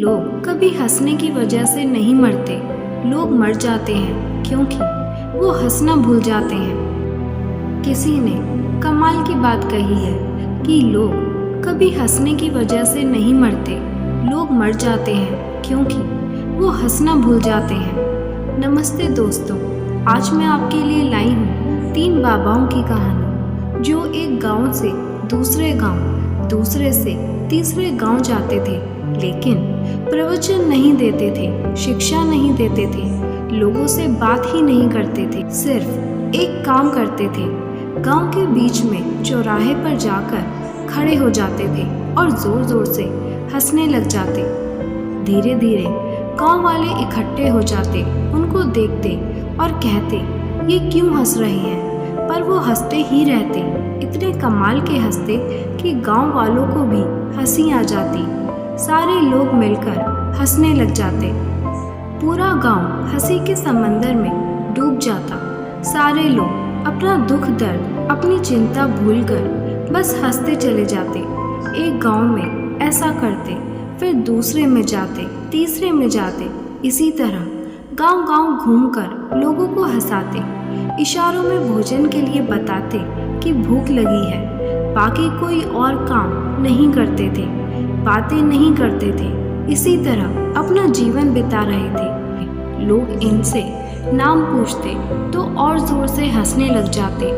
लोग कभी हंसने की वजह से नहीं मरते, लोग मर जाते हैं क्योंकि वो हंसना भूल जाते हैं। किसी ने कमाल की बात कही है कि लोग कभी हंसने की वजह से नहीं मरते, लोग मर जाते हैं क्योंकि वो हंसना भूल जाते हैं। नमस्ते दोस्तों, आज मैं आपके लिए लाई हूँ 3 बाबाओं की कहानी जो एक गांव से दूसरे गांव, दूसरे से तीसरे गांव जाते थे, लेकिन प्रवचन नहीं देते थे, शिक्षा नहीं देते थे, लोगों से बात ही नहीं करते थे, सिर्फ एक काम करते थे। गांव के बीच में चौराहे पर जाकर खड़े हो जाते थे और जोर जोर से हंसने लग जाते। धीरे धीरे गांव वाले इकट्ठे हो जाते, उनको देखते और कहते, ये क्यों हंस रहे हैं? पर वो हंसते ही रहते, इतने कमाल के हंसते कि गांव वालों को भी हंसी आ जाती। सारे लोग मिलकर हंसने लग जाते। पूरा गांव हंसी के समंदर में डूब जाता। सारे लोग अपना दुख दर्द, अपनी चिंता भूलकर बस हंसते चले जाते। एक गांव में ऐसा करते, फिर दूसरे में जाते, तीसरे में जाते। इसी तरह गांव-गांव घूमकर लोगों को हंसाते, इशारों में भोजन के लिए बताते कि भूख लगी है। बाकी कोई और काम नहीं करते थे, बातें नहीं करते थे। इसी तरह अपना जीवन बिता रहे थे। लोग इनसे नाम पूछते तो और जोर से हंसने लग जाते,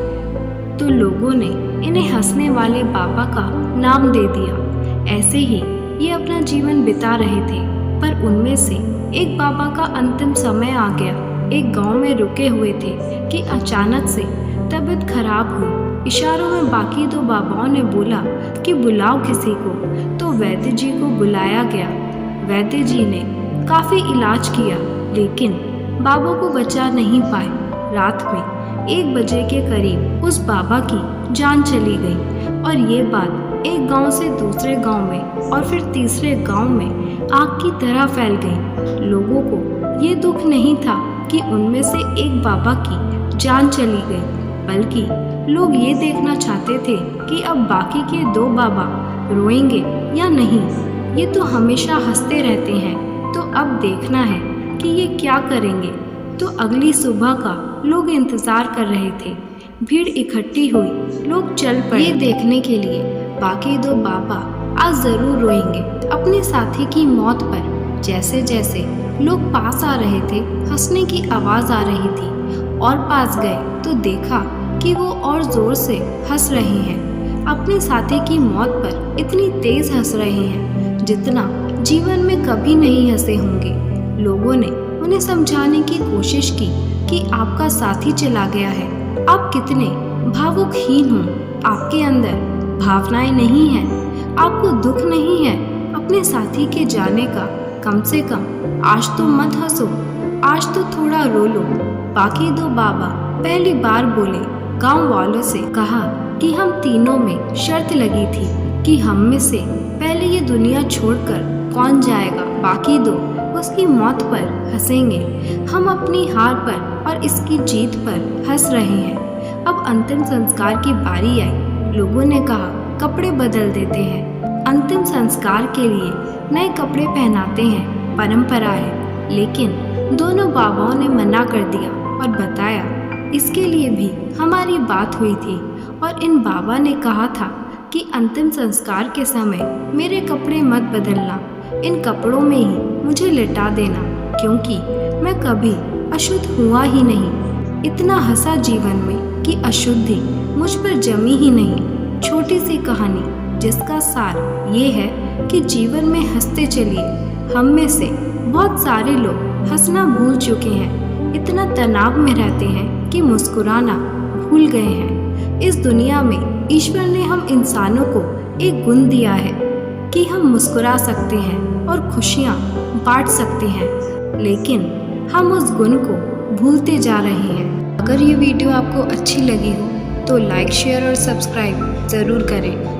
तो लोगों ने इन्हें हंसने वाले बाबा का नाम दे दिया। ऐसे ही ये अपना जीवन बिता रहे थे। पर उनमें से एक बाबा का अंतिम समय आ गया। एक गांव में रुके हुए थे कि अचानक से तबीयत खराब हुई। इशारों में बाकी 2 बाबाओं ने बोला कि बुलाओ किसी को, तो वैद्य जी को बुलाया गया। वैद्य जी ने काफ़ी इलाज किया, लेकिन बाबा को बचा नहीं पाए। रात में 1 बजे के करीब उस बाबा की जान चली गई और ये बात एक गांव से दूसरे गांव में और फिर तीसरे गांव में आग की तरह फैल गई। लोगों को ये दुख नहीं था कि उनमें से एक बाबा की जान चली गई, बल्कि लोग ये देखना चाहते थे कि अब बाकी के 2 बाबा रोएंगे या नहीं। ये तो हमेशा हंसते रहते हैं, तो अब देखना है कि ये क्या करेंगे। तो अगली सुबह का लोग इंतज़ार कर रहे थे। भीड़ इकट्ठी हुई, लोग चल पड़े ये देखने के लिए बाकी 2 बाबा आज ज़रूर रोएंगे अपने साथी की मौत पर। जैसे जैसे लोग पास आ रहे थे, हंसने की आवाज़ आ रही थी और पास गए तो देखा कि वो और ज़ोर से हंस रहे हैं। अपने साथी की मौत पर इतनी तेज़ हंस रहे हैं जितना जीवन में कभी नहीं हंसे होंगे। लोगों ने उन्हें समझाने की कोशिश की कि आपका साथी चला गया है, आप कितने भावुकहीन हो, आपके अंदर भावनाएं नहीं हैं, आपको दुख नहीं है अपने साथी के जाने का। कम से कम आज तो मत हंसो, आज तो थोड़ा रो लो। बाकी 2 बाबा पहली बार बोले। गांव वालों से कहा कि हम तीनों में शर्त लगी थी कि हम में से पहले ये दुनिया छोड़कर कौन जाएगा। बाकी 2 उसकी मौत पर हंसेंगे, हम अपनी हार पर और इसकी जीत पर हंस रहे हैं। अब अंतिम संस्कार की बारी आई। लोगों ने कहा कपड़े बदल देते हैं, अंतिम संस्कार के लिए नए कपड़े पहनाते हैं, परंपरा है। लेकिन दोनों बाबाओं ने मना कर दिया और बताया इसके लिए भी हमारी बात हुई थी और इन बाबा ने कहा था कि अंतिम संस्कार के समय मेरे कपड़े मत बदलना, इन कपड़ों में ही मुझे लिटा देना, क्योंकि मैं कभी अशुद्ध हुआ ही नहीं। इतना हंसा जीवन में कि अशुद्धि मुझ पर जमी ही नहीं। छोटी सी कहानी जिसका सार ये है कि जीवन में हंसते चलिए। हम में से बहुत सारे लोग हंसना भूल चुके हैं, इतना तनाव में रहते हैं कि मुस्कुराना भूल गए हैं। इस दुनिया में ईश्वर ने हम इंसानों को एक गुण दिया है कि हम मुस्कुरा सकते हैं और खुशियाँ बांट सकते हैं, लेकिन हम उस गुण को भूलते जा रहे हैं। अगर ये वीडियो आपको अच्छी लगी हो तो लाइक, शेयर और सब्सक्राइब ज़रूर करें।